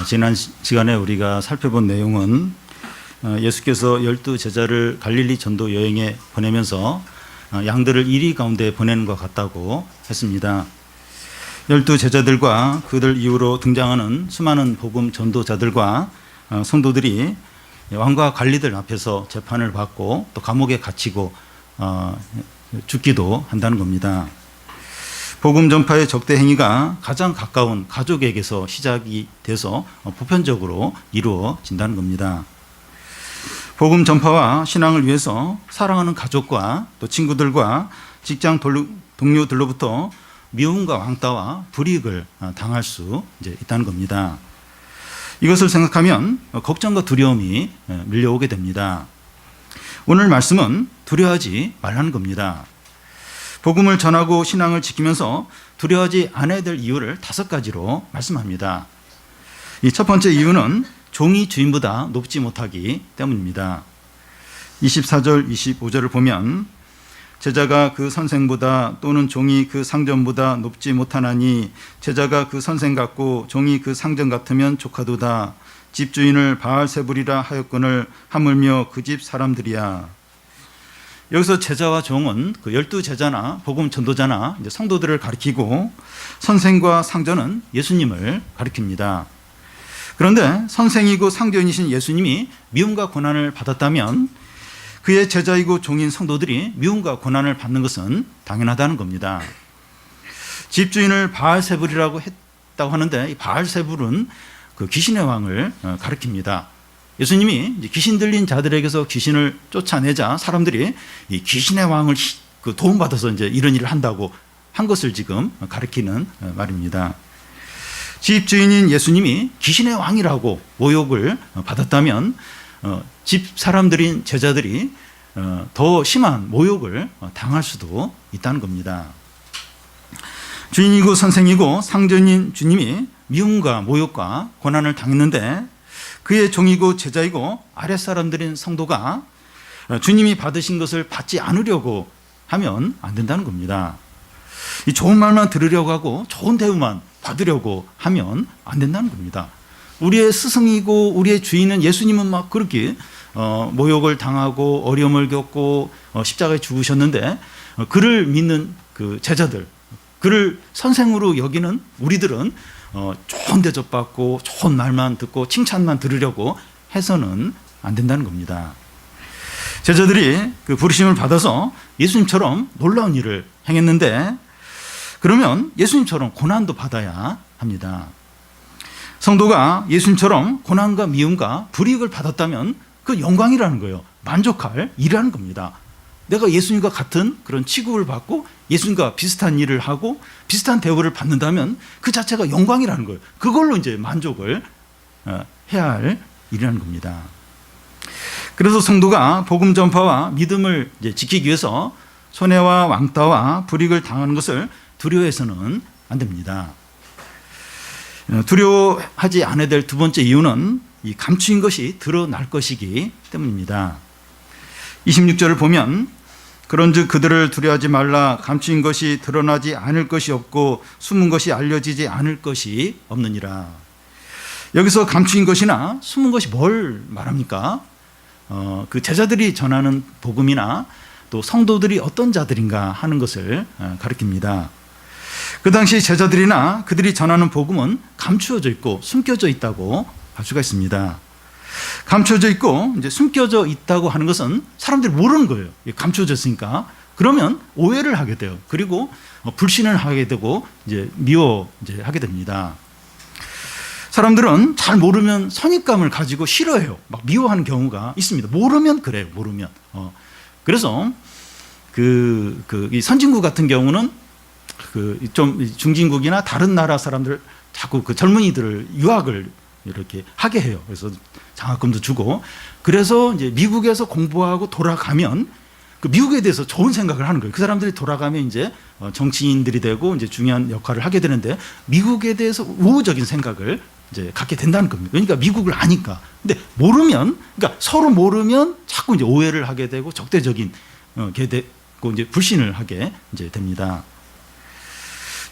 지난 시간에 우리가 살펴본 내용은 예수께서 12제자를 갈릴리 전도 여행에 보내면서 양들을 이리 가운데 보내는 것 같다고 했습니다. 12제자들과 그들 이후로 등장하는 수많은 복음 전도자들과 성도들이 왕과 관리들 앞에서 재판을 받고 또 감옥에 갇히고 죽기도 한다는 겁니다. 복음 전파의 적대 행위가 가장 가까운 가족에게서 시작이 돼서 보편적으로 이루어진다는 겁니다. 복음 전파와 신앙을 위해서 사랑하는 가족과 또 친구들과 직장 동료들로부터 미움과 왕따와 불이익을 당할 수 있다는 겁니다. 이것을 생각하면 걱정과 두려움이 밀려오게 됩니다. 오늘 말씀은 두려워하지 말라는 겁니다. 복음을 전하고 신앙을 지키면서 두려워하지 않아야 될 이유를 5가지로 말씀합니다. 이 첫 번째 이유는 종이 주인보다 높지 못하기 때문입니다. 24절, 25절을 보면 제자가 그 선생보다 또는 종이 그 상전보다 높지 못하나니 제자가 그 선생 같고 종이 그 상전 같으면 조카도다. 집주인을 바알세불이라 하였거늘 하물며 그 집 사람들이야. 여기서 제자와 종은 그 12제자나 복음 전도자나 성도들을 가리키고 선생과 상전은 예수님을 가리킵니다. 그런데 선생이고 상전이신 예수님이 미움과 고난을 받았다면 그의 제자이고 종인 성도들이 미움과 고난을 받는 것은 당연하다는 겁니다. 집주인을 바알세불이라고 했다고 하는데 이 바알세불은 그 귀신의 왕을 가리킵니다. 예수님이 귀신 들린 자들에게서 귀신을 쫓아내자 사람들이 이 귀신의 왕을 도움받아서 이제 이런 일을 한다고 한 것을 지금 가리키는 말입니다. 집주인인 예수님이 귀신의 왕이라고 모욕을 받았다면 집 사람들인 제자들이 더 심한 모욕을 당할 수도 있다는 겁니다. 주인이고 선생이고 상전인 주님이 미움과 모욕과 고난을 당했는데 그의 종이고 제자이고 아랫사람들인 성도가 주님이 받으신 것을 받지 않으려고 하면 안 된다는 겁니다. 이 좋은 말만 들으려고 하고 좋은 대우만 받으려고 하면 안 된다는 겁니다. 우리의 스승이고 우리의 주인은 예수님은 막 그렇게 모욕을 당하고 어려움을 겪고 십자가에 죽으셨는데 그를 믿는 그 제자들, 그를 선생으로 여기는 우리들은 좋은 대접받고 좋은 말만 듣고 칭찬만 들으려고 해서는 안 된다는 겁니다. 제자들이 그 부르심을 받아서 예수님처럼 놀라운 일을 행했는데 그러면 예수님처럼 고난도 받아야 합니다. 성도가 예수님처럼 고난과 미움과 불이익을 받았다면 그 영광이라는 거예요. 만족할 일이라는 겁니다. 내가 예수님과 같은 그런 취급을 받고 예수님과 비슷한 일을 하고 비슷한 대우를 받는다면 그 자체가 영광이라는 거예요. 그걸로 이제 만족을 해야 할 일이라는 겁니다. 그래서 성도가 복음 전파와 믿음을 이제 지키기 위해서 손해와 왕따와 불이익을 당하는 것을 두려워해서는 안 됩니다. 두려워하지 않아야 될 두 번째 이유는 이 감추인 것이 드러날 것이기 때문입니다. 26절을 보면 그런즉 그들을 두려워하지 말라. 감추인 것이 드러나지 않을 것이 없고 숨은 것이 알려지지 않을 것이 없느니라. 여기서 감추인 것이나 숨은 것이 뭘 말합니까? 그 제자들이 전하는 복음이나 또 성도들이 어떤 자들인가 하는 것을 가리킵니다. 그 당시 제자들이나 그들이 전하는 복음은 감추어져 있고 숨겨져 있다고 할 수가 있습니다. 감춰져 있고 이제 숨겨져 있다고 하는 것은 사람들이 모르는 거예요. 감춰져 있으니까. 그러면 오해를 하게 돼요. 그리고 불신을 하게 되고 이제 하게 됩니다. 사람들은 잘 모르면 선입감을 가지고 싫어해요. 막 미워하는 경우가 있습니다. 모르면 그래요. 모르면. 그래서 이 선진국 같은 경우는 좀 중진국이나 다른 나라 사람들 자꾸 그 젊은이들을 유학을 이렇게 하게 해요. 그래서 장학금도 주고 그래서 이제 미국에서 공부하고 돌아가면 그 미국에 대해서 좋은 생각을 하는 거예요. 그 사람들이 돌아가면 이제 정치인들이 되고 이제 중요한 역할을 하게 되는데 미국에 대해서 우호적인 생각을 이제 갖게 된다는 겁니다. 그러니까 미국을 아니까. 근데 모르면 그러니까 서로 모르면 자꾸 이제 오해를 하게 되고 적대적인 게 되고 이제 불신을 하게 이제 됩니다.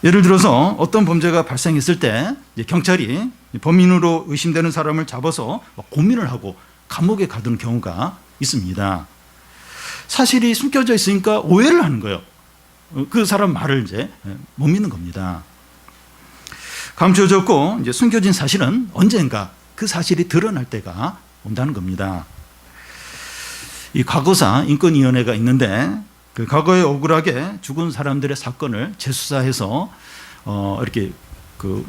예를 들어서 어떤 범죄가 발생했을 때 경찰이 범인으로 의심되는 사람을 잡아서 고민을 하고 감옥에 가두는 경우가 있습니다. 사실이 숨겨져 있으니까 오해를 하는 거예요. 그 사람 말을 이제 못 믿는 겁니다. 감춰졌고 이제 숨겨진 사실은 언젠가 그 사실이 드러날 때가 온다는 겁니다. 이 과거사 인권위원회가 있는데 그 과거에 억울하게 죽은 사람들의 사건을 재수사해서 이렇게 그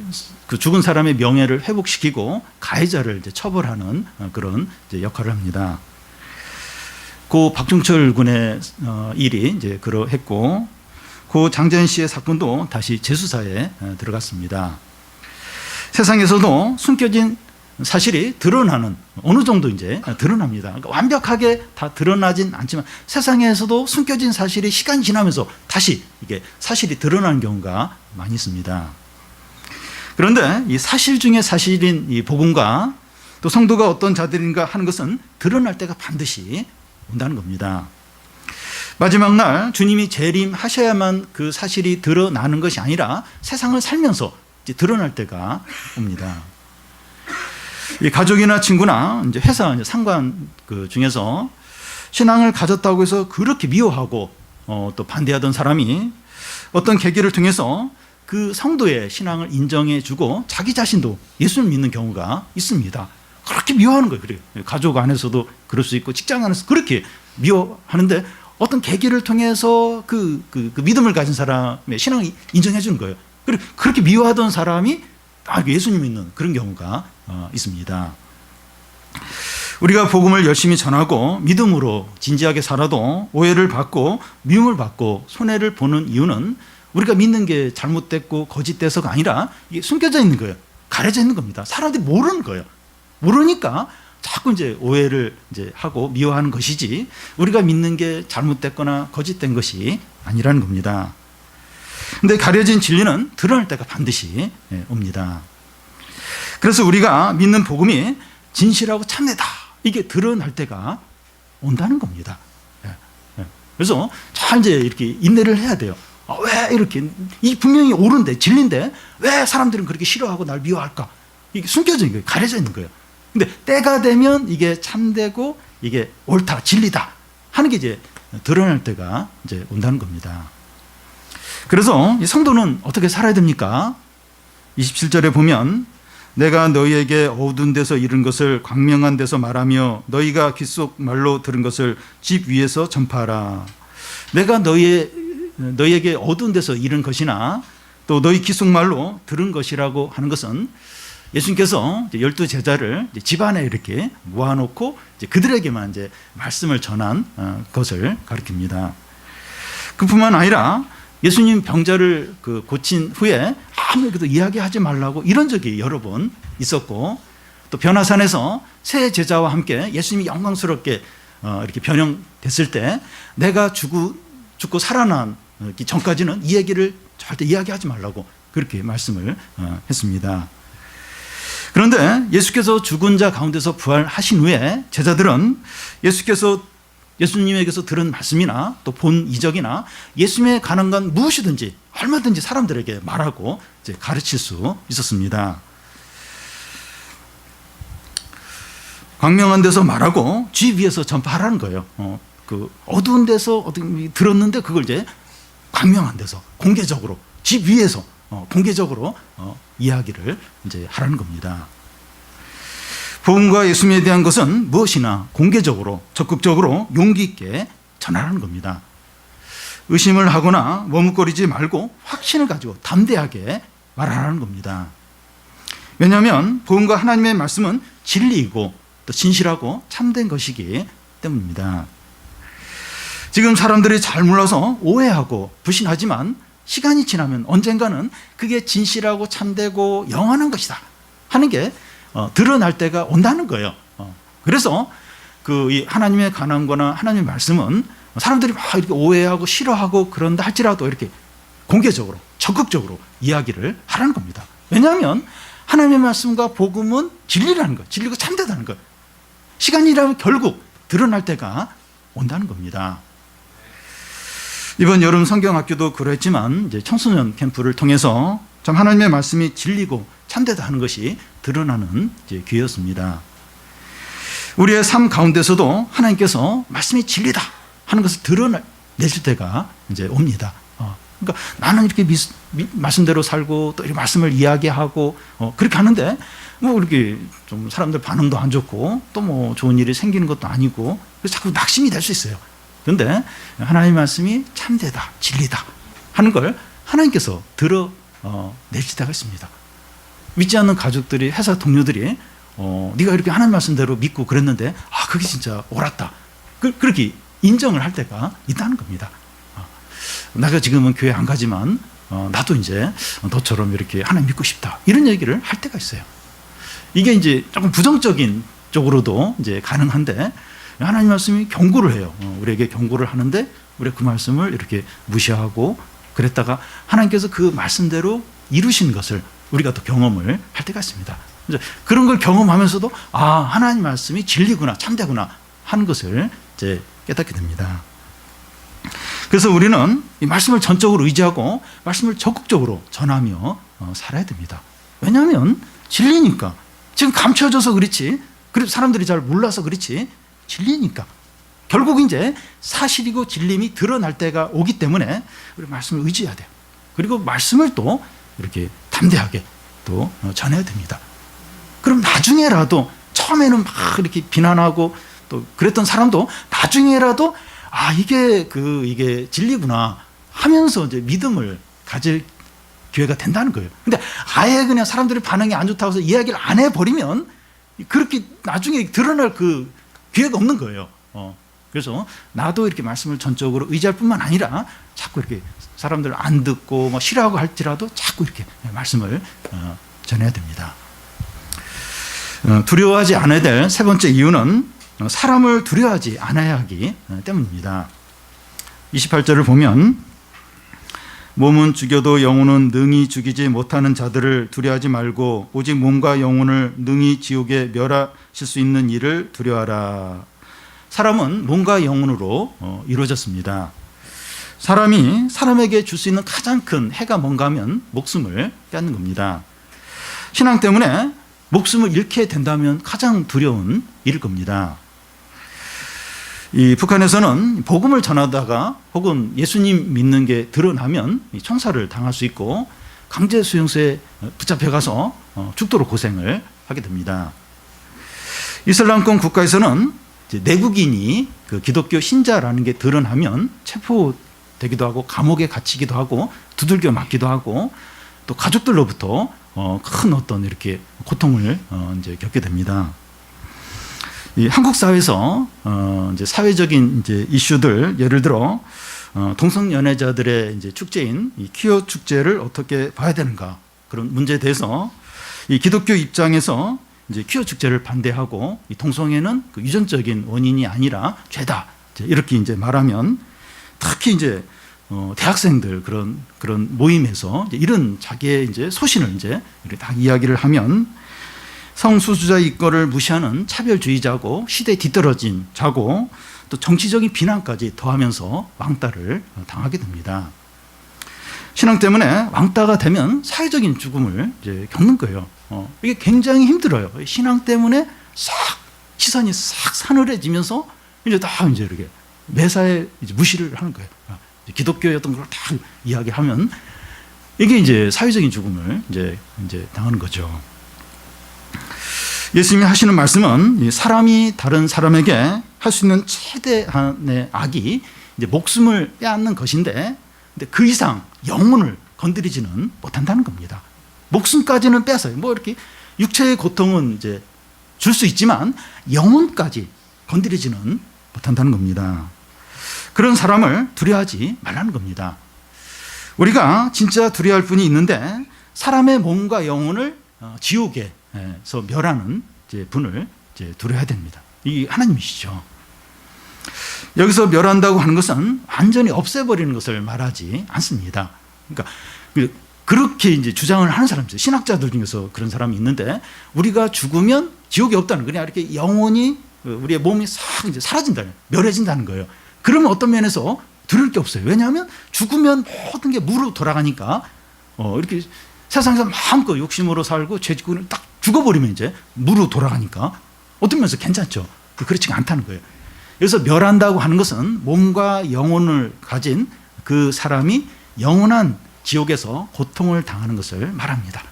죽은 사람의 명예를 회복시키고 가해자를 이제 처벌하는 그런 이제 역할을 합니다. 고 박종철 군의 일이 이제 그러했고, 고 장재현 씨의 사건도 다시 재수사에 들어갔습니다. 세상에서도 숨겨진 사실이 드러나는, 어느 정도 이제 드러납니다. 그러니까 완벽하게 다 드러나진 않지만 세상에서도 숨겨진 사실이 시간이 지나면서 다시 이게 사실이 드러나는 경우가 많이 있습니다. 그런데 이 사실 중에 사실인 이 복음과 또 성도가 어떤 자들인가 하는 것은 드러날 때가 반드시 온다는 겁니다. 마지막 날 주님이 재림하셔야만 그 사실이 드러나는 것이 아니라 세상을 살면서 이제 드러날 때가 옵니다. 이 가족이나 친구나 이제 회사 이제 상관 그 중에서 신앙을 가졌다고 해서 그렇게 미워하고 또 반대하던 사람이 어떤 계기를 통해서 그 성도의 신앙을 인정해주고 자기 자신도 예수를 믿는 경우가 있습니다. 그렇게 미워하는 거예요. 그래요. 가족 안에서도 그럴 수 있고 직장 안에서 그렇게 미워하는데 어떤 계기를 통해서 그 믿음을 가진 사람의 신앙을 인정해주는 거예요. 그리고 그렇게 미워하던 사람이 예수님 믿는 그런 경우가 있습니다. 우리가 복음을 열심히 전하고 믿음으로 진지하게 살아도 오해를 받고 미움을 받고 손해를 보는 이유는 우리가 믿는 게 잘못됐고 거짓돼서가 아니라 이게 숨겨져 있는 거예요. 가려져 있는 겁니다. 사람들이 모르는 거예요. 모르니까 자꾸 이제 오해를 이제 하고 미워하는 것이지 우리가 믿는 게 잘못됐거나 거짓된 것이 아니라는 겁니다. 근데 가려진 진리는 드러날 때가 반드시 옵니다. 그래서 우리가 믿는 복음이 진실하고 참되다, 이게 드러날 때가 온다는 겁니다. 그래서 잘 이제 이렇게 인내를 해야 돼요. 왜 이렇게, 이 분명히 옳은데 진리인데 왜 사람들은 그렇게 싫어하고 날 미워할까? 이게 숨겨져 있는 거예요. 가려져 있는 거예요. 근데 때가 되면 이게 참되고 이게 옳다, 진리다 하는 게 이제 드러날 때가 이제 온다는 겁니다. 그래서 이 성도는 어떻게 살아야 됩니까? 27절에 보면 내가 너희에게 어두운 데서 이른 것을 광명한 데서 말하며 너희가 귓속말로 들은 것을 집 위에서 전파하라. 내가 너희에게 어두운 데서 이른 것이나 또 너희 귓속말로 들은 것이라고 하는 것은 예수님께서 12 제자를 집안에 이렇게 모아놓고 그들에게만 이제 말씀을 전한 것을 가리킵니다. 그뿐만 아니라 예수님 병자를 고친 후에 아무에게도 이야기하지 말라고 이런 적이 여러 번 있었고, 또 변화산에서 새 제자와 함께 예수님이 영광스럽게 이렇게 변형됐을 때 내가 죽고 살아난 전까지는 이 얘기를 절대 이야기하지 말라고 그렇게 말씀을 했습니다. 그런데 예수께서 죽은 자 가운데서 부활하신 후에 제자들은 예수님에게서 들은 말씀이나 또 본 이적이나 예수님에 관한 건 무엇이든지 얼마든지 사람들에게 말하고 이제 가르칠 수 있었습니다. 광명한 데서 말하고 쥐 위에서 전파하라는 거예요. 그 어두운 데서 들었는데 그걸 이제 광명한 데서 공개적으로 집 위에서 공개적으로 이야기를 이제 하라는 겁니다. 복음과 예수님에 대한 것은 무엇이나 공개적으로 적극적으로 용기 있게 전하라는 겁니다. 의심을 하거나 머뭇거리지 말고 확신을 가지고 담대하게 말하라는 겁니다. 왜냐하면 복음과 하나님의 말씀은 진리이고 또 진실하고 참된 것이기 때문입니다. 지금 사람들이 잘 몰라서 오해하고 불신하지만 시간이 지나면 언젠가는 그게 진실하고 참되고 영원한 것이다 하는 게 드러날 때가 온다는 거예요. 그래서 이 하나님의 관한 거나 하나님의 말씀은 사람들이 막 이렇게 오해하고 싫어하고 그런다 할지라도 이렇게 공개적으로 적극적으로 이야기를 하라는 겁니다. 왜냐하면 하나님의 말씀과 복음은 진리라는 거예요. 진리고 참되다는 거예요. 시간이라면 결국 드러날 때가 온다는 겁니다. 이번 여름 성경학교도 그랬지만 이제 청소년 캠프를 통해서 참 하나님의 말씀이 진리고 참되다 하는 것이 드러나는 이제 기회였습니다. 우리의 삶 가운데서도 하나님께서 말씀이 진리다 하는 것을 드러내실 때가 이제 옵니다. 그러니까 나는 이렇게 말씀대로 살고 또 이렇게 말씀을 이야기하고 그렇게 하는데 뭐 이렇게 좀 사람들 반응도 안 좋고 또 뭐 좋은 일이 생기는 것도 아니고 그래서 자꾸 낙심이 될 수 있어요. 그런데 하나님의 말씀이 참되다, 진리다 하는 걸 하나님께서 드러내실 때가 있습니다. 믿지 않는 가족들이, 회사 동료들이 네가 이렇게 하나님 말씀대로 믿고 그랬는데 그게 진짜 옳았다. 그렇게 인정을 할 때가 있다는 겁니다. 내가 지금은 교회 안 가지만 나도 이제 너처럼 이렇게 하나님 믿고 싶다. 이런 얘기를 할 때가 있어요. 이게 이제 조금 부정적인 쪽으로도 이제 가능한데 하나님 말씀이 경고를 해요. 우리에게 경고를 하는데 우리가 그 말씀을 이렇게 무시하고 그랬다가 하나님께서 그 말씀대로 이루신 것을 우리가 또 경험을 할 때가 있습니다. 그런 걸 경험하면서도 하나님 말씀이 진리구나, 참되구나 하는 것을 이제 깨닫게 됩니다. 그래서 우리는 이 말씀을 전적으로 의지하고 말씀을 적극적으로 전하며 살아야 됩니다. 왜냐하면 진리니까. 지금 감춰져서 그렇지, 그리고 사람들이 잘 몰라서 그렇지, 진리니까. 결국 이제 사실이고 진림이 드러날 때가 오기 때문에 우리 말씀을 의지해야 돼요. 그리고 말씀을 또 이렇게 담대하게 또 전해야 됩니다. 그럼 나중에라도, 처음에는 막 이렇게 비난하고 또 그랬던 사람도 나중에라도 이게 진리구나 하면서 이제 믿음을 가질 기회가 된다는 거예요. 근데 아예 그냥 사람들이 반응이 안 좋다고 해서 이야기를 안 해버리면 그렇게 나중에 드러날 그 기회가 없는 거예요. 그래서 나도 이렇게 말씀을 전적으로 의지할 뿐만 아니라 자꾸 이렇게 사람들 안 듣고 뭐 싫어하고 할지라도 자꾸 이렇게 말씀을 전해야 됩니다. 두려워하지 않아야 될 세 번째 이유는 사람을 두려워하지 않아야 하기 때문입니다. 28절을 보면 몸은 죽여도 영혼은 능히 죽이지 못하는 자들을 두려워하지 말고 오직 몸과 영혼을 능히 지옥에 멸하실 수 있는 이를 두려워하라. 사람은 몸과 영혼으로 이루어졌습니다. 사람이 사람에게 줄 수 있는 가장 큰 해가 뭔가 하면 목숨을 빼앗는 겁니다. 신앙 때문에 목숨을 잃게 된다면 가장 두려운 일일 겁니다. 이 북한에서는 복음을 전하다가 혹은 예수님 믿는 게 드러나면 총살을 당할 수 있고 강제 수용소에 붙잡혀가서 죽도록 고생을 하게 됩니다. 이슬람권 국가에서는 내국인이 그 기독교 신자라는 게 드러나면 체포되기도 하고 감옥에 갇히기도 하고 두들겨 맞기도 하고 또 가족들로부터 큰 어떤 이렇게 고통을 이제 겪게 됩니다. 이 한국 사회에서 이제 사회적인 이제 이슈들, 예를 들어 동성 연애자들의 이제 축제인 이 퀴어 축제를 어떻게 봐야 되는가, 그런 문제에 대해서 이 기독교 입장에서 이제 퀴어 축제를 반대하고 이 동성애는 그 유전적인 원인이 아니라 죄다, 이렇게 이제 말하면, 특히 이제 대학생들 그런 모임에서 이제 이런 자기의 이제 소신을 이제 이렇게 다 이야기를 하면 성소수자 이권을 무시하는 차별주의자고 시대에 뒤떨어진 자고 또 정치적인 비난까지 더하면서 왕따를 당하게 됩니다. 신앙 때문에 왕따가 되면 사회적인 죽음을 이제 겪는 거예요. 이게 굉장히 힘들어요. 신앙 때문에 싹 시선이 싹 사늘해지면서 이제 다 이제 이렇게 매사에 이제 무시를 하는 거예요. 기독교의 어떤 걸 다 이야기하면 이게 이제 사회적인 죽음을 이제 당하는 거죠. 예수님이 하시는 말씀은 사람이 다른 사람에게 할 수 있는 최대한의 악이 이제 목숨을 빼앗는 것인데, 근데 그 이상 영혼을 건드리지는 못한다는 겁니다. 목숨까지는 뺏어요. 뭐 이렇게 육체의 고통은 이제 줄 수 있지만 영혼까지 건드리지는 못한다는 겁니다. 그런 사람을 두려워하지 말라는 겁니다. 우리가 진짜 두려워할 분이 있는데 사람의 몸과 영혼을 지옥에서 멸하는 분을 두려워해야 됩니다. 이 하나님이시죠. 여기서 멸한다고 하는 것은 완전히 없애버리는 것을 말하지 않습니다. 그러니까 그렇게 이제 주장을 하는 사람들, 신학자들 중에서 그런 사람이 있는데, 우리가 죽으면 지옥이 없다는, 그냥 이렇게 영혼이 우리의 몸이 싹 이제 사라진다는, 멸해진다는 거예요. 그러면 어떤 면에서 두려울 게 없어요. 왜냐하면 죽으면 모든 게 무로 돌아가니까 이렇게 세상에서 마음껏 욕심으로 살고 죄짓고는 딱 죽어버리면 이제 무로 돌아가니까 어떤 면에서 괜찮죠. 그렇지가 않다는 거예요. 그래서 멸한다고 하는 것은 몸과 영혼을 가진 그 사람이 영원한 지옥에서 고통을 당하는 것을 말합니다.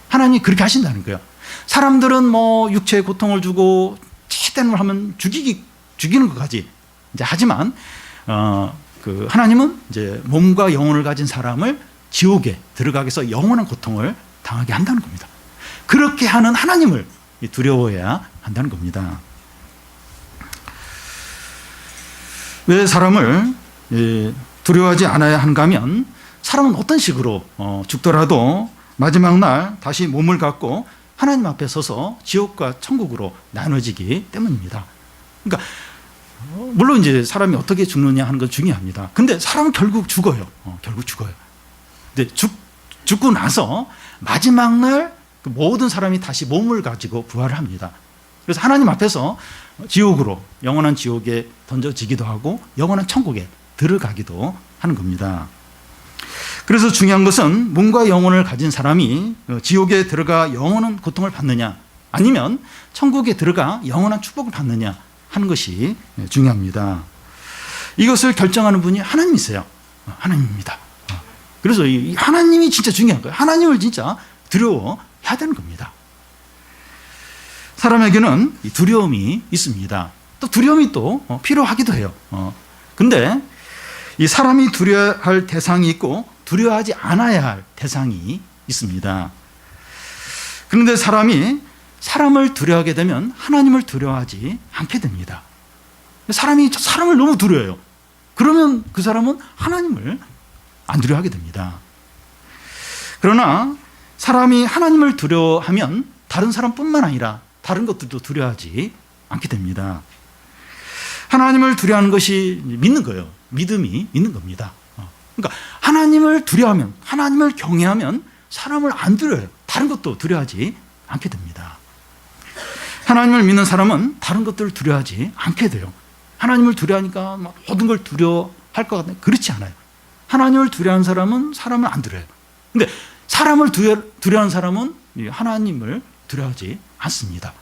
하나님이 그렇게 하신다는 거예요. 사람들은 뭐 육체에 고통을 주고 최대한 걸 하면 죽이는 것까지 이제 하지만 그 하나님은 이제 몸과 영혼을 가진 사람을 지옥에 들어가게 해서 영원한 고통을 당하게 한다는 겁니다. 그렇게 하는 하나님을 두려워해야 한다는 겁니다. 왜 사람을 두려워하지 않아야 하는가 하면 사람은 어떤 식으로 죽더라도 마지막 날 다시 몸을 갖고 하나님 앞에 서서 지옥과 천국으로 나눠지기 때문입니다. 그러니까 물론 이제 사람이 어떻게 죽느냐 하는 건 중요합니다. 근데 사람은 결국 죽어요. 결국 죽어요. 근데 죽고 나서 마지막 날 그 모든 사람이 다시 몸을 가지고 부활을 합니다. 그래서 하나님 앞에서 지옥으로, 영원한 지옥에 던져지기도 하고 영원한 천국에 들어가기도 하는 겁니다. 그래서 중요한 것은 몸과 영혼을 가진 사람이 지옥에 들어가 영원한 고통을 받느냐 아니면 천국에 들어가 영원한 축복을 받느냐 하는 것이 중요합니다. 이것을 결정하는 분이 하나님이세요. 하나님입니다. 그래서 이 하나님이 진짜 중요한 거예요. 하나님을 진짜 두려워해야 되는 겁니다. 사람에게는 두려움이 있습니다. 또 두려움이 또 필요하기도 해요. 근데 이 사람이 두려워할 대상이 있고 두려워하지 않아야 할 대상이 있습니다. 그런데 사람을 두려워하게 되면 하나님을 두려워하지 않게 됩니다. 사람이 사람을 너무 두려워해요. 그러면 그 사람은 하나님을 안 두려워하게 됩니다. 그러나 사람이 하나님을 두려워하면 다른 사람뿐만 아니라 다른 것들도 두려워하지 않게 됩니다. 하나님을 두려워하는 것이 믿는 거예요. 믿음이 있는 겁니다. 그러니까 하나님을 두려워하면, 하나님을 경외하면 사람을 안 두려워요. 다른 것도 두려워하지 않게 됩니다. 하나님을 믿는 사람은 다른 것들을 두려워하지 않게 돼요. 하나님을 두려워하니까 모든 걸 두려워할 것 같아요. 그렇지 않아요. 하나님을 두려워하는 사람은 사람을 안 두려워요. 근데 사람을 두려워하는 사람은 하나님을 두려워하지 않습니다.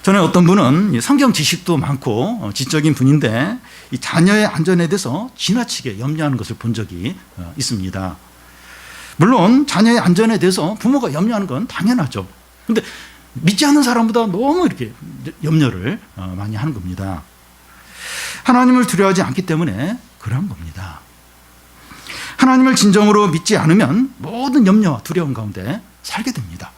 전에 어떤 분은 성경 지식도 많고 지적인 분인데 이 자녀의 안전에 대해서 지나치게 염려하는 것을 본 적이 있습니다. 물론 자녀의 안전에 대해서 부모가 염려하는 건 당연하죠. 그런데 믿지 않는 사람보다 너무 이렇게 염려를 많이 하는 겁니다. 하나님을 두려워하지 않기 때문에 그런 겁니다. 하나님을 진정으로 믿지 않으면 모든 염려와 두려움 가운데 살게 됩니다.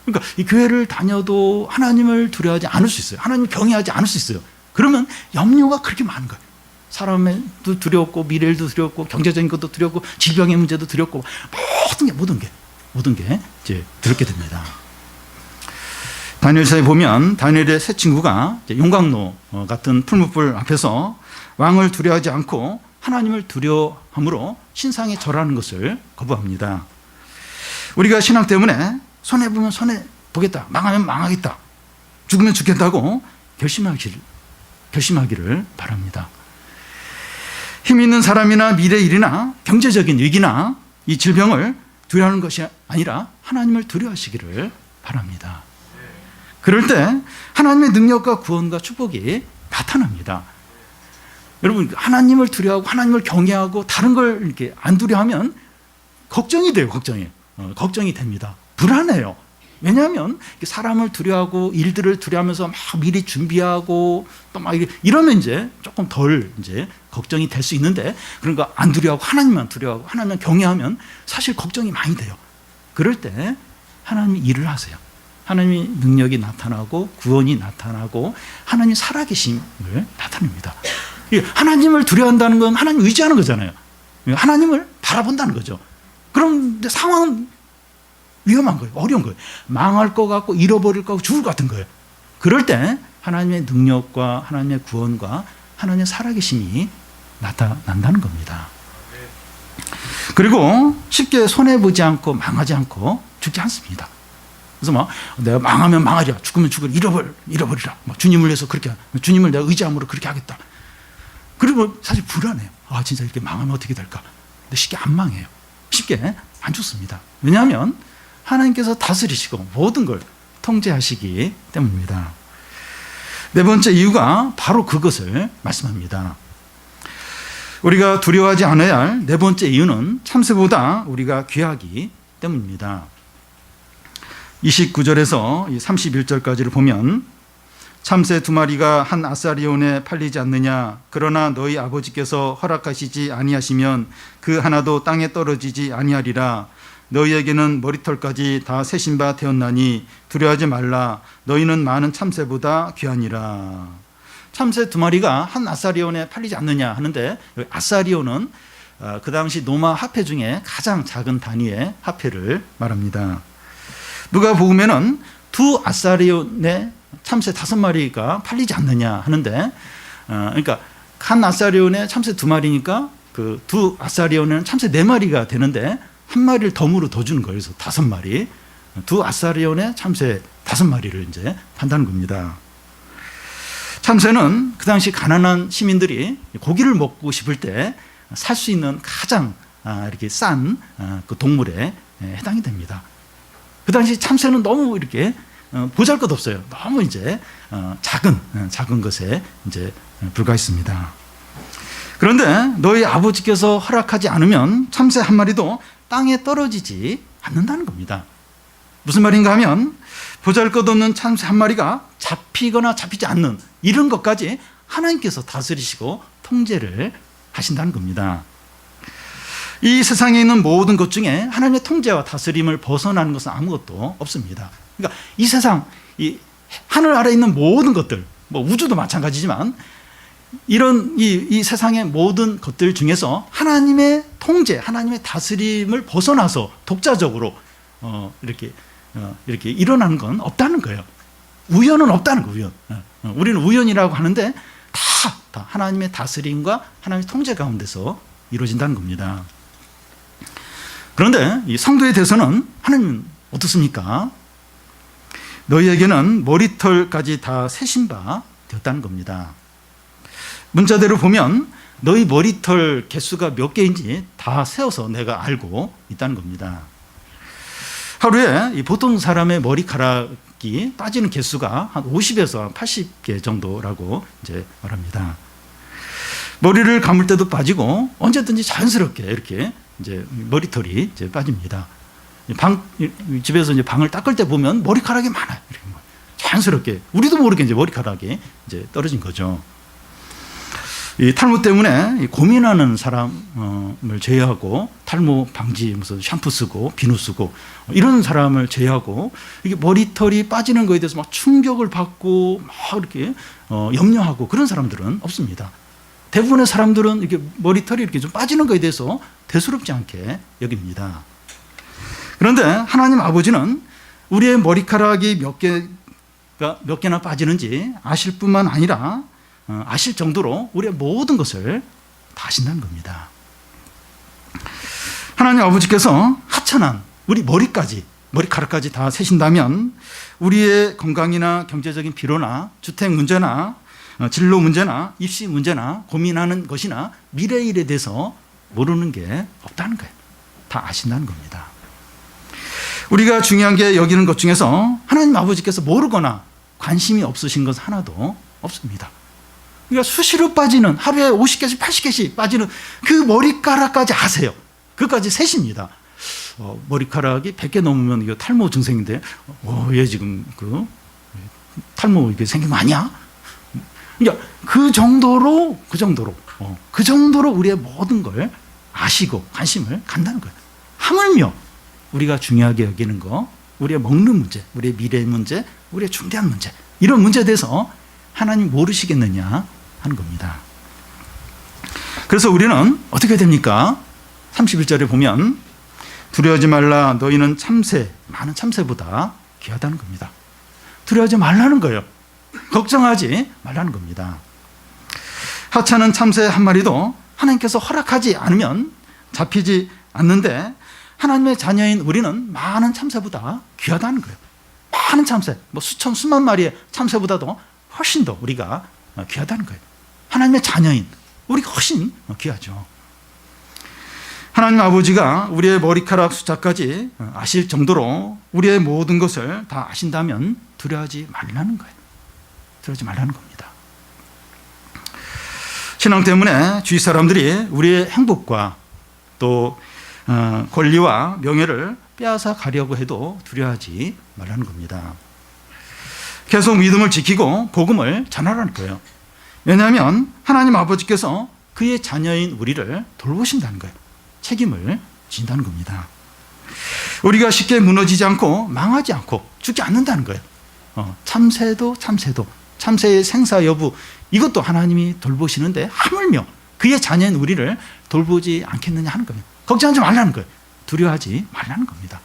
그러니까 이 교회를 다녀도 하나님을 두려워하지 않을 수 있어요. 하나님을 경외하지 않을 수 있어요. 그러면 염려가 그렇게 많은 거예요. 사람도 두렵고 미래도 두렵고 경제적인 것도 두렵고 질병의 문제도 두렵고 모든 게 이제 두렵게 됩니다. 다니엘서에 보면 다니엘의 세 친구가 용광로 같은 풀무불 앞에서 왕을 두려워하지 않고 하나님을 두려워함으로 신상에 절하는 것을 거부합니다. 우리가 신앙 때문에 손해보면 손해보겠다, 망하면 망하겠다, 죽으면 죽겠다고 결심하기를 바랍니다. 힘 있는 사람이나 미래 일이나 경제적인 위기나 이 질병을 두려워하는 것이 아니라 하나님을 두려워하시기를 바랍니다. 그럴 때 하나님의 능력과 구원과 축복이 나타납니다. 여러분, 하나님을 두려워하고 하나님을 경외하고 다른 걸 이렇게 안 두려워하면 걱정이 돼요. 걱정이 됩니다. 불안해요. 왜냐하면 사람을 두려워하고 일들을 두려워하면서 막 미리 준비하고 또 막 이러면 이제 조금 덜 이제 걱정이 될 수 있는데, 그러니까 안 두려워하고 하나님만 두려워하고 하나님만 경외하면 사실 걱정이 많이 돼요. 그럴 때 하나님이 일을 하세요. 하나님의 능력이 나타나고 구원이 나타나고 하나님이 살아계심을 나타냅니다. 하나님을 두려워한다는 건 하나님 의지하는 거잖아요. 하나님을 바라본다는 거죠. 그런데 상황은 위험한 거예요. 어려운 거예요. 망할 것 같고 잃어버릴 것 같고 죽을 것 같은 거예요. 그럴 때 하나님의 능력과 하나님의 구원과 하나님의 살아계심이 나타난다는 겁니다. 그리고 쉽게 손해보지 않고 망하지 않고 죽지 않습니다. 그래서 내가 망하면 망하리라, 죽으면 죽으리라, 잃어버리라, 주님을 위해서 그렇게, 주님을 내가 의지함으로 그렇게 하겠다. 그리고 사실 불안해요. 아, 진짜 이렇게 망하면 어떻게 될까? 근데 쉽게 안 망해요. 쉽게 안 죽습니다. 왜냐하면 하나님께서 다스리시고 모든 걸 통제하시기 때문입니다. 네 번째 이유가 바로 그것을 말씀합니다. 우리가 두려워하지 않아야 할 네 번째 이유는 참새보다 우리가 귀하기 때문입니다. 29절에서 31절까지를 보면 참새 2마리가 한 아사리온에 팔리지 않느냐. 그러나 너희 아버지께서 허락하시지 아니하시면 그 하나도 땅에 떨어지지 아니하리라. 너희에게는 머리털까지 다 새신 바 되었나니 두려워하지 말라. 너희는 많은 참새보다 귀하니라. 참새 2마리가 한 아사리온에 팔리지 않느냐 하는데, 아사리온은 그 당시 노마 화폐 중에 가장 작은 단위의 화폐를 말합니다. 누가복음에는 2 아사리온에 참새 5마리가 팔리지 않느냐 하는데, 그러니까 한 아사리온에 참새 2마리니까 그 2 아사리온에는 참새 4마리가 되는데 한 마리를 덤으로 더 주는 거예요. 그래서 5마리, 2 아사리온에 참새 5마리를 이제 판다는 겁니다. 참새는 그 당시 가난한 시민들이 고기를 먹고 싶을 때 살 수 있는 가장 이렇게 싼 그 동물에 해당이 됩니다. 그 당시 참새는 너무 이렇게 보잘것없어요. 너무 이제 작은 것에 이제 불과했습니다. 그런데 너희 아버지께서 허락하지 않으면 참새 한 마리도 땅에 떨어지지 않는다는 겁니다. 무슨 말인가 하면 보잘것없는 참새 한 마리가 잡히거나 잡히지 않는 이런 것까지 하나님께서 다스리시고 통제를 하신다는 겁니다. 이 세상에 있는 모든 것 중에 하나님의 통제와 다스림을 벗어나는 것은 아무것도 없습니다. 그러니까 이 세상, 이 하늘 아래 있는 모든 것들, 뭐 우주도 마찬가지지만 이런 이 세상의 모든 것들 중에서 하나님의 통제, 하나님의 다스림을 벗어나서 독자적으로 이렇게 일어나는 건 없다는 거예요. 우연은 없다는 거예요. 우연. 우리는 우연이라고 하는데 다 하나님의 다스림과 하나님의 통제 가운데서 이루어진다는 겁니다. 그런데 이 성도에 대해서는 하나님은 어떻습니까? 너희에게는 머리털까지 다 새신 바 되었다는 겁니다. 문자대로 보면 너희 머리털 개수가 몇 개인지 다 세어서 내가 알고 있다는 겁니다. 하루에 이 보통 사람의 머리카락이 빠지는 개수가 한 50에서 80개 정도라고 이제 말합니다. 머리를 감을 때도 빠지고 언제든지 자연스럽게 이렇게 이제 머리털이 이제 빠집니다. 집에서 이제 방을 닦을 때 보면 머리카락이 많아요. 이렇게 자연스럽게 우리도 모르게 이제 머리카락이 이제 떨어진 거죠. 이 탈모 때문에 고민하는 사람을 제외하고, 탈모 방지 무슨 샴푸 쓰고 비누 쓰고 이런 사람을 제외하고, 이게 머리털이 빠지는 거에 대해서 막 충격을 받고 막 이렇게 염려하고 그런 사람들은 없습니다. 대부분의 사람들은 이렇게 머리털이 이렇게 좀 빠지는 거에 대해서 대수롭지 않게 여깁니다. 그런데 하나님 아버지는 우리의 머리카락이 몇 개나 빠지는지 아실 뿐만 아니라 아실 정도로 우리의 모든 것을 다 아신다는 겁니다. 하나님 아버지께서 하찮은 우리 머리카락까지 다 세신다면 우리의 건강이나 경제적인 필요나 주택 문제나 진로 문제나 입시 문제나 고민하는 것이나 미래의 일에 대해서 모르는 게 없다는 거예요. 다 아신다는 겁니다. 우리가 중요한 게 여기는 것 중에서 하나님 아버지께서 모르거나 관심이 없으신 것은 하나도 없습니다. 그러니까 수시로 빠지는, 하루에 50개씩 80개씩 빠지는 그 머리카락까지 아세요. 그것까지 세십니다. 머리카락이 100개 넘으면 이거 탈모 증상인데 얘 지금 탈모 이게 생긴 거 아니야? 그러니까 그 정도로 우리의 모든 걸 아시고 관심을 갖는다는 거예요. 하물며 우리가 중요하게 여기는 거, 우리의 먹는 문제, 우리의 미래 문제, 우리의 중대한 문제, 이런 문제에 대해서 하나님 모르시겠느냐 하는 겁니다. 그래서 우리는 어떻게 됩니까? 31절에 보면 두려워하지 말라. 너희는 많은 참새보다 귀하다는 겁니다. 두려워하지 말라는 거예요. 걱정하지 말라는 겁니다. 하찮은 참새 한 마리도 하나님께서 허락하지 않으면 잡히지 않는데, 하나님의 자녀인 우리는 많은 참새보다 귀하다는 거예요. 많은 참새, 수천 수만 마리의 참새보다도 훨씬 더 우리가 귀하다는 거예요. 하나님의 자녀인 우리가 훨씬 귀하죠. 하나님 아버지가 우리의 머리카락 숫자까지 아실 정도로 우리의 모든 것을 다 아신다면 두려워하지 말라는 거예요. 두려워하지 말라는 겁니다. 신앙 때문에 주위 사람들이 우리의 행복과 또 권리와 명예를 빼앗아 가려고 해도 두려워하지 말라는 겁니다. 계속 믿음을 지키고 복음을 전하라는 거예요. 왜냐하면 하나님 아버지께서 그의 자녀인 우리를 돌보신다는 거예요. 책임을 진다는 겁니다. 우리가 쉽게 무너지지 않고 망하지 않고 죽지 않는다는 거예요. 참새의 생사 여부 이것도 하나님이 돌보시는데 하물며 그의 자녀인 우리를 돌보지 않겠느냐 하는 거예요. 걱정하지 말라는 거예요. 두려워하지 말라는 겁니다.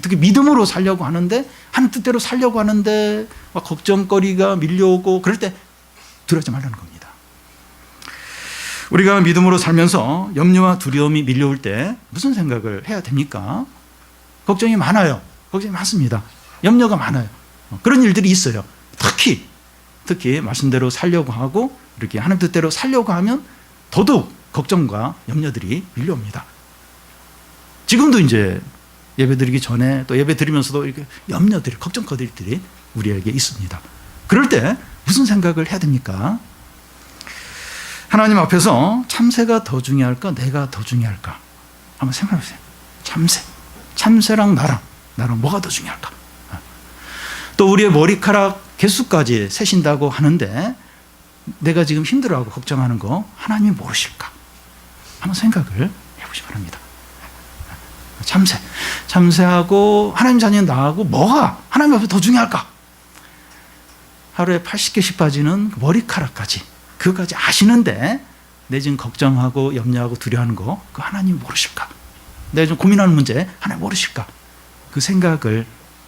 특히 믿음으로 살려고 하는데 하나님 뜻대로 살려고 하는데 막 걱정거리가 밀려오고 그럴 때 두려워하지 말라는 겁니다. 우리가 믿음으로 살면서 염려와 두려움이 밀려올 때 무슨 생각을 해야 됩니까? 걱정이 많아요. 걱정이 많습니다. 염려가 많아요. 그런 일들이 있어요. 특히 말씀대로 살려고 하고 이렇게 하나님 뜻대로 살려고 하면 더더욱 걱정과 염려들이 밀려옵니다. 지금도 이제 예배 드리기 전에 또 예배 드리면서도 이렇게 염려들이 걱정거리들이 우리에게 있습니다. 그럴 때 무슨 생각을 해야 됩니까? 하나님 앞에서 참새가 더 중요할까? 내가 더 중요할까? 한번 생각해 보세요. 참새랑 나랑 뭐가 더 중요할까? 또 우리의 머리카락 개수까지 세신다고 하는데 내가 지금 힘들어하고 걱정하는 거 하나님이 모르실까? 한번 생각을 해보시기 바랍니다. 참새하고 하나님 자녀인 나하고 뭐가 하나님 앞에 더 중요할까? 하루에 80개씩 빠지는 머리카락까지 그것까지 아시는데 내 지금 걱정하고 염려하고 두려워하는 거 그거 하나님 모르실까? 내가 좀 고민하는 문제 하나님 모르실까? 그 생각을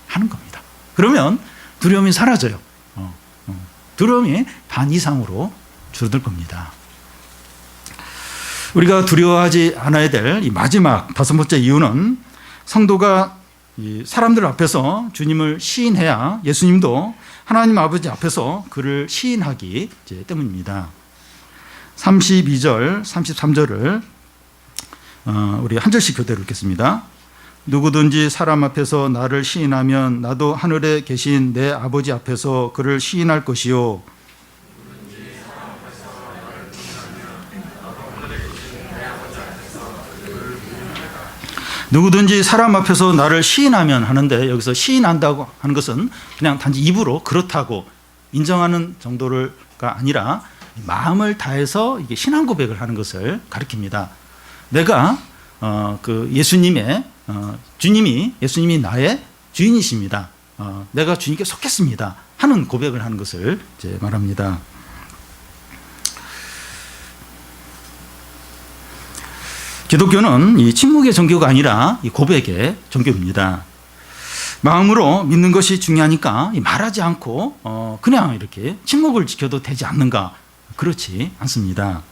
하는 겁니다. 그러면 두려움이 사라져요. 두려움이 반 이상으로 줄어들 겁니다. 우리가 두려워하지 않아야 될 이 마지막 다섯 번째 이유는 성도가 사람들 앞에서 주님을 시인해야 예수님도 하나님 아버지 앞에서 그를 시인하기 때문입니다. 32절, 33절을 우리 한 절씩 교대로 읽겠습니다. 누구든지 사람 앞에서 나를 시인하면 나도 하늘에 계신 내 아버지 앞에서 그를 시인할 것이요. 누구든지 사람 앞에서 나를 시인하면 하는데 여기서 시인한다고 하는 것은 그냥 단지 입으로 그렇다고 인정하는 정도가 아니라 마음을 다해서 이게 신앙 고백을 하는 것을 가리킵니다. 내가 예수님이 나의 주인이십니다. 내가 주님께 속했습니다. 하는 고백을 하는 것을 이제 말합니다. 기독교는 이 침묵의 종교가 아니라 이 고백의 종교입니다. 마음으로 믿는 것이 중요하니까 말하지 않고 그냥 이렇게 침묵을 지켜도 되지 않는가? 그렇지 않습니다.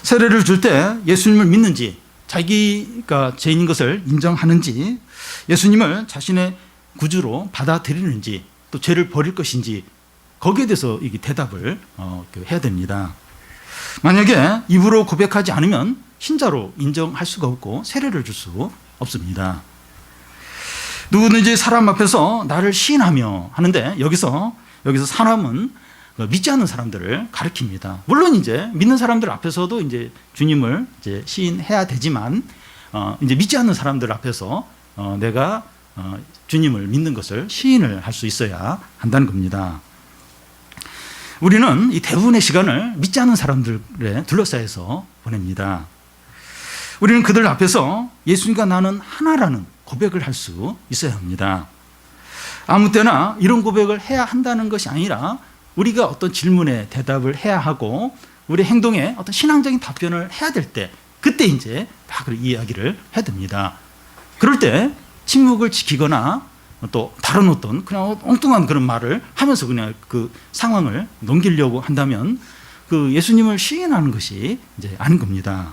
세례를 줄 때 예수님을 믿는지, 자기가 죄인인 것을 인정하는지, 예수님을 자신의 구주로 받아들이는지, 또 죄를 버릴 것인지 거기에 대해서 이게 대답을 해야 됩니다. 만약에 입으로 고백하지 않으면 신자로 인정할 수가 없고 세례를 줄 수 없습니다. 누구든지 사람 앞에서 나를 시인하며 하는데 여기서 사람은 믿지 않는 사람들을 가리킵니다. 물론 이제 믿는 사람들 앞에서도 이제 주님을 이제 시인해야 되지만 이제 믿지 않는 사람들 앞에서 내가 주님을 믿는 것을 시인을 할 수 있어야 한다는 겁니다. 우리는 이 대부분의 시간을 믿지 않는 사람들에 둘러싸여서 보냅니다. 우리는 그들 앞에서 예수님과 나는 하나라는 고백을 할 수 있어야 합니다. 아무 때나 이런 고백을 해야 한다는 것이 아니라 우리가 어떤 질문에 대답을 해야 하고 우리 행동에 어떤 신앙적인 답변을 해야 될 때 그때 이제 막 이야기를 해야 됩니다. 그럴 때 침묵을 지키거나 또 다른 어떤 그냥 엉뚱한 그런 말을 하면서 그냥 그 상황을 넘기려고 한다면 그 예수님을 시인하는 것이 이제 아닌 겁니다.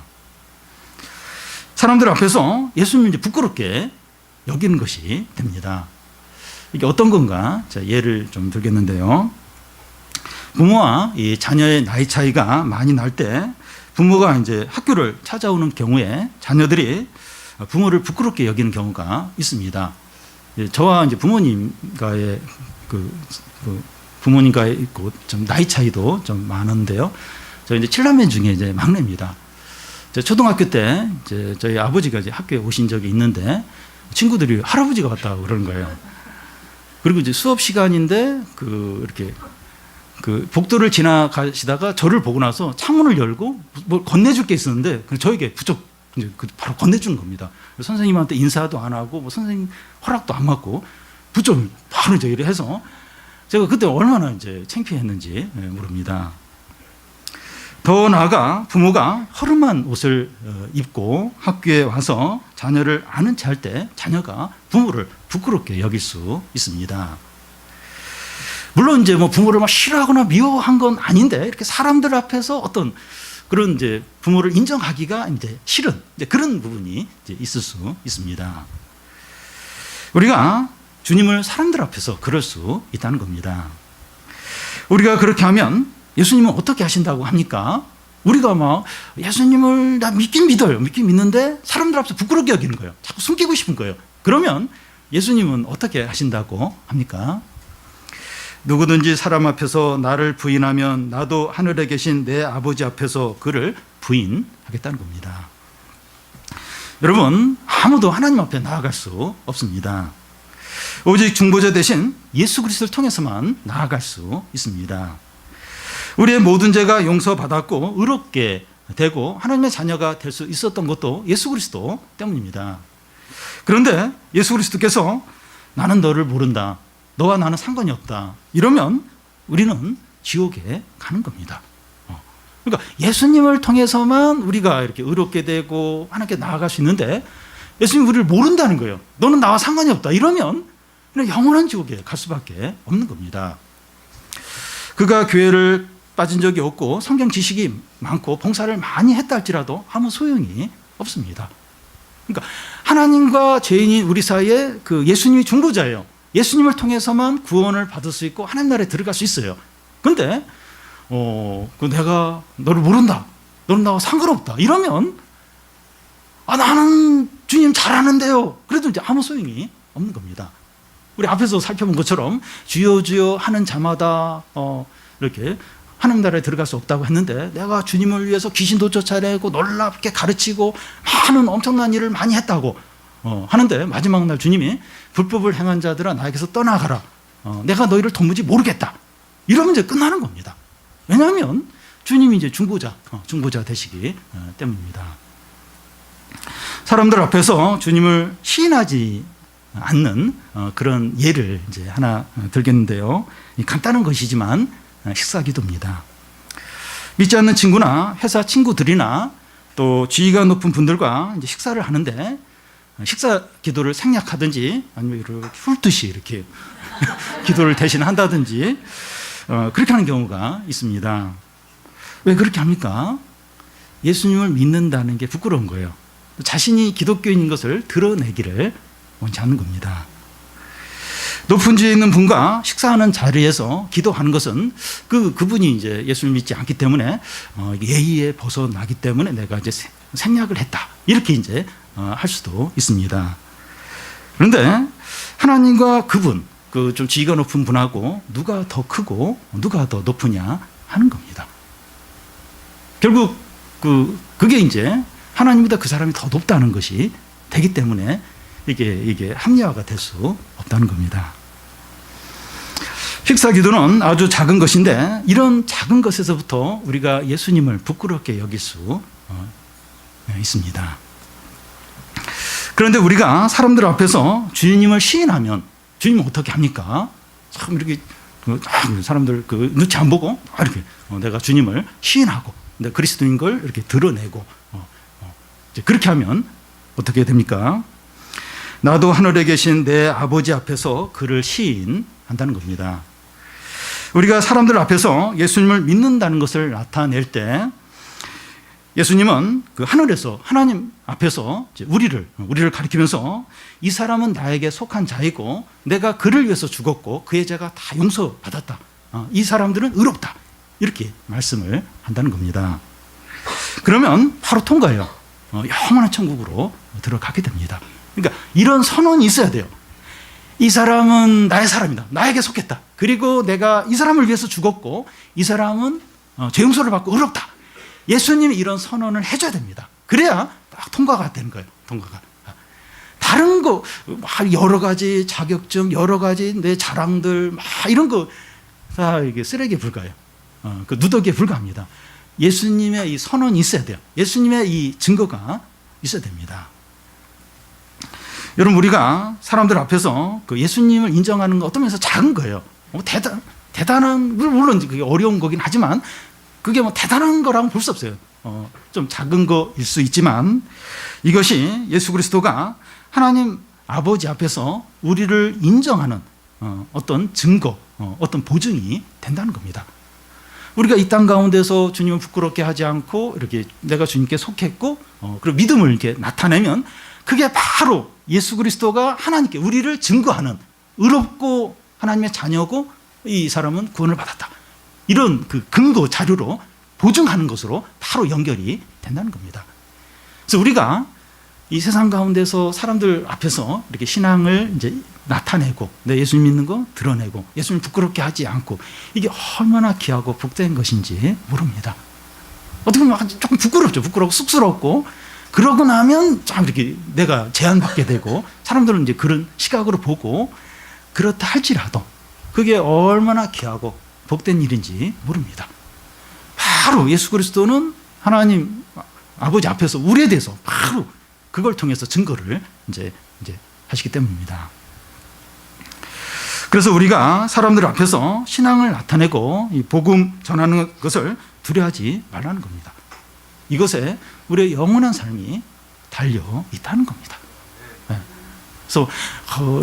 사람들 앞에서 예수님을 이제 부끄럽게 여기는 것이 됩니다. 이게 어떤 건가? 자, 예를 좀 들겠는데요. 부모와 이 자녀의 나이 차이가 많이 날 때 부모가 이제 학교를 찾아오는 경우에 자녀들이 부모를 부끄럽게 여기는 경우가 있습니다. 저와 이제 부모님과의 부모님과의 있고 좀 나이 차이도 좀 많은데요. 저 이제 7남매 중에 이제 막내입니다. 초등학교 때 이제 저희 아버지가 이제 학교에 오신 적이 있는데 친구들이 할아버지가 왔다고 그러는 거예요. 그리고 이제 수업 시간인데 이렇게 복도를 지나가시다가 저를 보고 나서 창문을 열고 뭘 건네줄 게 있었는데 저에게 부쩍 이제 바로 건네준 겁니다. 선생님한테 인사도 안 하고 뭐 선생님 허락도 안 받고 부쩍 바로 이제 이래 해서 제가 그때 얼마나 이제 창피했는지 모릅니다. 더 나아가 부모가 허름한 옷을 입고 학교에 와서 자녀를 아는 체 할 때 자녀가 부모를 부끄럽게 여길 수 있습니다. 물론 이제 뭐 부모를 막 싫어하거나 미워한 건 아닌데 이렇게 사람들 앞에서 어떤 그런 이제 부모를 인정하기가 이제 싫은 이제 그런 부분이 이제 있을 수 있습니다. 우리가 주님을 사람들 앞에서 그럴 수 있다는 겁니다. 우리가 그렇게 하면 예수님은 어떻게 하신다고 합니까? 우리가 막 예수님을 나 믿긴 믿어요. 믿긴 믿는데 사람들 앞에서 부끄럽게 여기는 거예요. 자꾸 숨기고 싶은 거예요. 그러면 예수님은 어떻게 하신다고 합니까? 누구든지 사람 앞에서 나를 부인하면 나도 하늘에 계신 내 아버지 앞에서 그를 부인하겠다는 겁니다. 여러분, 아무도 하나님 앞에 나아갈 수 없습니다. 오직 중보자 대신 예수 그리스도를 통해서만 나아갈 수 있습니다. 우리의 모든 죄가 용서받았고 의롭게 되고 하나님의 자녀가 될 수 있었던 것도 예수 그리스도 때문입니다. 그런데 예수 그리스도께서 나는 너를 모른다. 너와 나는 상관이 없다. 이러면 우리는 지옥에 가는 겁니다. 그러니까 예수님을 통해서만 우리가 이렇게 의롭게 되고 하나님께 나아갈 수 있는데 예수님 우리를 모른다는 거예요. 너는 나와 상관이 없다. 이러면 그냥 영원한 지옥에 갈 수밖에 없는 겁니다. 그가 교회를 빠진 적이 없고 성경 지식이 많고 봉사를 많이 했다 할지라도 아무 소용이 없습니다. 그러니까 하나님과 죄인인 우리 사이에 예수님이 중보자예요. 예수님을 통해서만 구원을 받을 수 있고 하나님 나라에 들어갈 수 있어요. 그런데 내가 너를 모른다. 너는 나와 상관없다. 이러면 나는 주님 잘 아는데요. 그래도 이제 아무 소용이 없는 겁니다. 우리 앞에서 살펴본 것처럼 주여 주여 하는 자마다 이렇게 하나님 나라에 들어갈 수 없다고 했는데 내가 주님을 위해서 귀신도 쫓아내고 놀랍게 가르치고 많은 엄청난 일을 많이 했다고 하는데 마지막 날 주님이 불법을 행한 자들아 나에게서 떠나가라. 내가 너희를 도무지 모르겠다. 이러면 이제 끝나는 겁니다. 왜냐하면 주님이 이제 중보자 되시기 때문입니다. 사람들 앞에서 주님을 시인하지 않는 그런 예를 이제 하나 들겠는데요. 간단한 것이지만 식사 기도입니다. 믿지 않는 친구나 회사 친구들이나 또 지위가 높은 분들과 이제 식사를 하는데 식사 기도를 생략하든지 아니면 이렇게 훑듯이 이렇게 기도를 대신 한다든지 그렇게 하는 경우가 있습니다. 왜 그렇게 합니까? 예수님을 믿는다는 게 부끄러운 거예요. 자신이 기독교인인 것을 드러내기를 원치 않는 겁니다. 높은 지에 있는 분과 식사하는 자리에서 기도하는 것은 그분이 이제 예수를 믿지 않기 때문에 예의에 벗어나기 때문에 내가 이제 생략을 했다. 이렇게 이제 할 수도 있습니다. 그런데 하나님과 그분, 좀 지위가 높은 분하고 누가 더 크고 누가 더 높으냐 하는 겁니다. 결국 그게 이제 하나님보다 그 사람이 더 높다는 것이 되기 때문에 이게 합리화가 될 수 없다는 겁니다. 식사 기도는 아주 작은 것인데 이런 작은 것에서부터 우리가 예수님을 부끄럽게 여길 수 있습니다. 그런데 우리가 사람들 앞에서 주님을 시인하면 주님은 어떻게 합니까? 참 이렇게 사람들 눈치 안 보고 이렇게 내가 주님을 시인하고 내가 그리스도인 걸 이렇게 드러내고 그렇게 하면 어떻게 됩니까? 나도 하늘에 계신 내 아버지 앞에서 그를 시인한다는 겁니다. 우리가 사람들 앞에서 예수님을 믿는다는 것을 나타낼 때 예수님은 하늘에서 하나님 앞에서 우리를 가리키면서 이 사람은 나에게 속한 자이고 내가 그를 위해서 죽었고 그의 죄가 다 용서받았다. 이 사람들은 의롭다. 이렇게 말씀을 한다는 겁니다. 그러면 바로 통과해요. 영원한 천국으로 들어가게 됩니다. 그러니까 이런 선언이 있어야 돼요. 이 사람은 나의 사람이다. 나에게 속했다. 그리고 내가 이 사람을 위해서 죽었고 이 사람은 죄 용서를 받고 의롭다. 예수님이 이런 선언을 해줘야 됩니다. 그래야 딱 통과가 되는 거예요. 통과가. 다른 거 여러 가지 자격증, 여러 가지 내 자랑들 막 이런 거 다 이게 쓰레기에 불과해요. 그 누더기에 불과합니다. 예수님의 이 선언이 있어야 돼요. 예수님의 이 증거가 있어야 됩니다. 여러분, 우리가 사람들 앞에서 그 예수님을 인정하는 거 어떤 면에서 작은 거예요. 대단한, 물론 그게 어려운 거긴 하지만 그게 뭐 대단한 거라고 볼 수 없어요. 좀 작은 거일 수 있지만 이것이 예수 그리스도가 하나님 아버지 앞에서 우리를 인정하는 어떤 증거, 어떤 보증이 된다는 겁니다. 우리가 이 땅 가운데서 주님을 부끄럽게 하지 않고 이렇게 내가 주님께 속했고 그리고 믿음을 이렇게 나타내면 그게 바로 예수 그리스도가 하나님께 우리를 증거하는, 의롭고 하나님의 자녀고 이 사람은 구원을 받았다, 이런 그 근거 자료로 보증하는 것으로 바로 연결이 된다는 겁니다. 그래서 우리가 이 세상 가운데서 사람들 앞에서 이렇게 신앙을 이제 나타내고 내 예수님 믿는 거 드러내고 예수님 부끄럽게 하지 않고 이게 얼마나 귀하고 복된 것인지 모릅니다. 어떻게 보면 조금 부끄럽죠. 부끄럽고 쑥스럽고, 그러고 나면 참 이렇게 내가 제한받게 되고 사람들은 이제 그런 시각으로 보고, 그렇다 할지라도 그게 얼마나 귀하고 복된 일인지 모릅니다. 바로 예수 그리스도는 하나님 아버지 앞에서 우리에 대해서 바로 그걸 통해서 증거를 이제 하시기 때문입니다. 그래서 우리가 사람들 앞에서 신앙을 나타내고 이 복음 전하는 것을 두려워하지 말라는 겁니다. 이것에 우리의 영원한 삶이 달려 있다는 겁니다. 그래서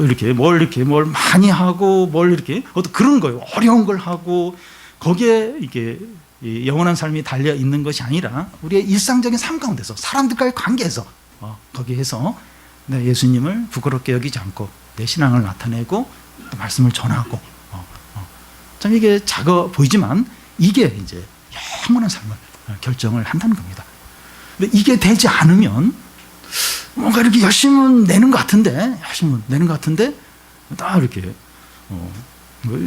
이렇게 뭘 많이 하고 뭘 이렇게 어떤 그런 거예요. 어려운 걸 하고 거기에 이게 영원한 삶이 달려 있는 것이 아니라 우리의 일상적인 삶 가운데서 사람들과의 관계에서 거기에서 내 예수님을 부끄럽게 여기지 않고 내 신앙을 나타내고 또 말씀을 전하고 참 이게 작아 보이지만 이게 이제 영원한 삶을 결정을 한다는 겁니다. 근데 이게 되지 않으면 뭔가 이렇게 열심히 내는 것 같은데 딱 이렇게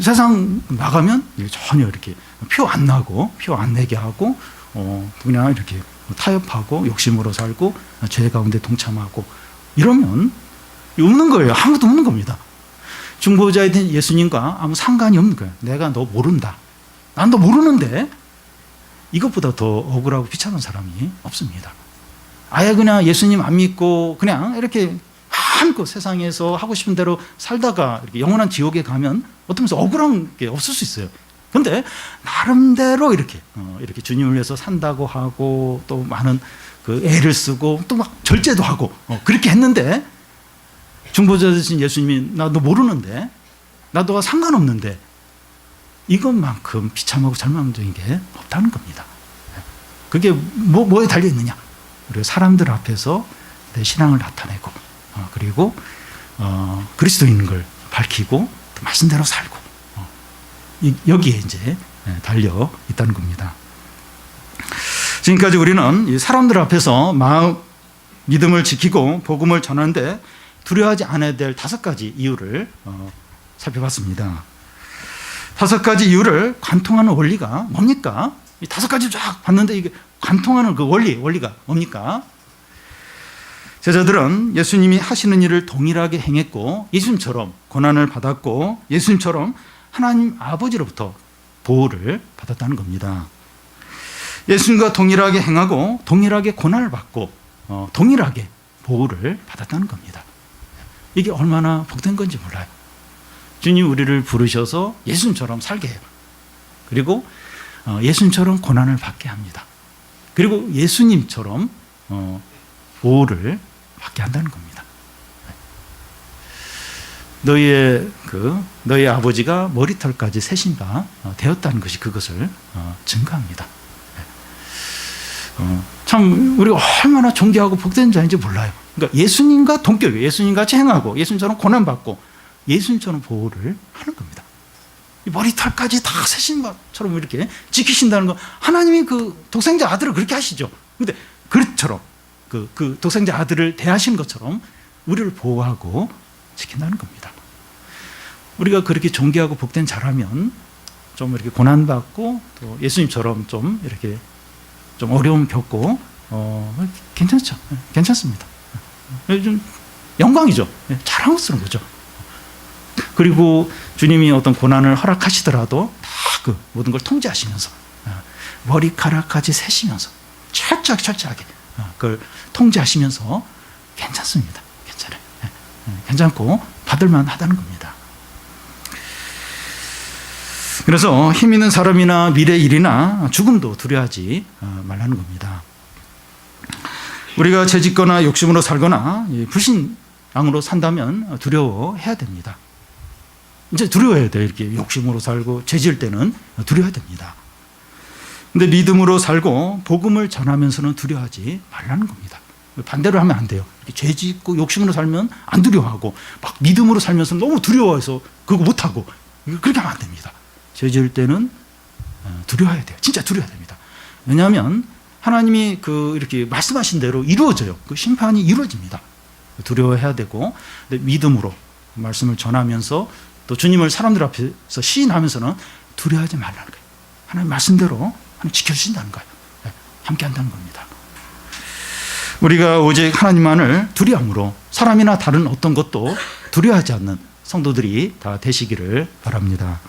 세상 나가면 전혀 이렇게 표 안 나고 표 안 내게 하고 그냥 이렇게 타협하고 욕심으로 살고 죄 가운데 동참하고 이러면 없는 거예요. 아무것도 없는 겁니다. 중보자에 대한 예수님과 아무 상관이 없는 거예요. 내가 너 모른다. 난 너 모르는데 이것보다 더 억울하고 비참한 사람이 없습니다. 아예 그냥 예수님 안 믿고 그냥 이렇게 마음껏 세상에서 하고 싶은 대로 살다가 이렇게 영원한 지옥에 가면 어떤 면에서 억울한 게 없을 수 있어요. 그런데 나름대로 이렇게 주님을 위해서 산다고 하고 또 많은 그 애를 쓰고 또 막 절제도 하고 그렇게 했는데 중보자 되신 예수님이 나 너 모르는데 나 너와 상관없는데 이것만큼 비참하고 절망적인 게 없다는 겁니다. 그게 뭐에 달려 있느냐? 우리가 사람들 앞에서 내 신앙을 나타내고 그리고 그리스도인 걸 밝히고 또 말씀대로 살고 여기에 이제 달려 있다는 겁니다. 지금까지 우리는 사람들 앞에서 믿음을 지키고 복음을 전하는데 두려워하지 않아야 될 5가지 이유를 살펴봤습니다. 5가지 이유를 관통하는 원리가 뭡니까? 이 5가지 쫙 봤는데 이게 관통하는 그 원리가 뭡니까? 제자들은 예수님이 하시는 일을 동일하게 행했고 예수님처럼 고난을 받았고 예수님처럼 하나님 아버지로부터 보호를 받았다는 겁니다. 예수님과 동일하게 행하고 동일하게 고난을 받고 동일하게 보호를 받았다는 겁니다. 이게 얼마나 복된 건지 몰라요. 주님 우리를 부르셔서 예수님처럼 살게 해요. 그리고 예수님처럼 고난을 받게 합니다. 그리고 예수님처럼 보호를 받게 한다는 겁니다. 너희 아버지가 머리털까지 세신바 되었다는 것이 그것을 증거합니다. 참 우리가 얼마나 존귀하고 복된 자인지 몰라요. 그러니까 예수님과 동격이에요. 예수님같이 행하고 예수님처럼 고난받고 예수님처럼 보호를 하는 겁니다. 머리털까지 다 세신 것처럼 이렇게 지키신다는 거, 하나님이 그 독생자 아들을 그렇게 하시죠. 근데 그처럼 그 독생자 아들을 대하신 것처럼 우리를 보호하고 지킨다는 겁니다. 우리가 그렇게 존귀하고 복된 자라면 좀 이렇게 고난받고 또 예수님처럼 좀 이렇게 좀 어려움 겪고 괜찮죠. 괜찮습니다. 좀 영광이죠. 자랑스러운 거죠. 그리고 주님이 어떤 고난을 허락하시더라도 다 그 모든 걸 통제하시면서 머리카락까지 세시면서 철저하게 그걸 통제하시면서 괜찮습니다. 괜찮아요. 괜찮고 받을만 하다는 겁니다. 그래서 힘 있는 사람이나 미래 일이나 죽음도 두려워하지 말라는 겁니다. 우리가 죄짓거나 욕심으로 살거나 불신앙으로 산다면 두려워해야 됩니다. 이제 두려워해야 돼요. 이렇게 욕심으로 살고 죄질 때는 두려워해야 됩니다. 근데 믿음으로 살고 복음을 전하면서는 두려워하지 말라는 겁니다. 반대로 하면 안 돼요. 이렇게 죄짓고 욕심으로 살면 안 두려워하고 막 믿음으로 살면서 너무 두려워해서 그거 못하고 그렇게 하면 안 됩니다. 죄질 때는 두려워해야 돼요. 진짜 두려워해야 됩니다. 왜냐하면 하나님이 이렇게 말씀하신 대로 이루어져요. 그 심판이 이루어집니다. 두려워해야 되고, 근데 믿음으로 말씀을 전하면서 또 주님을 사람들 앞에서 시인하면서는 두려워하지 말라는 거예요. 하나님 말씀대로 하나님 지켜주신다는 거예요. 함께 한다는 겁니다. 우리가 오직 하나님만을 두려움으로 사람이나 다른 어떤 것도 두려워하지 않는 성도들이 다 되시기를 바랍니다.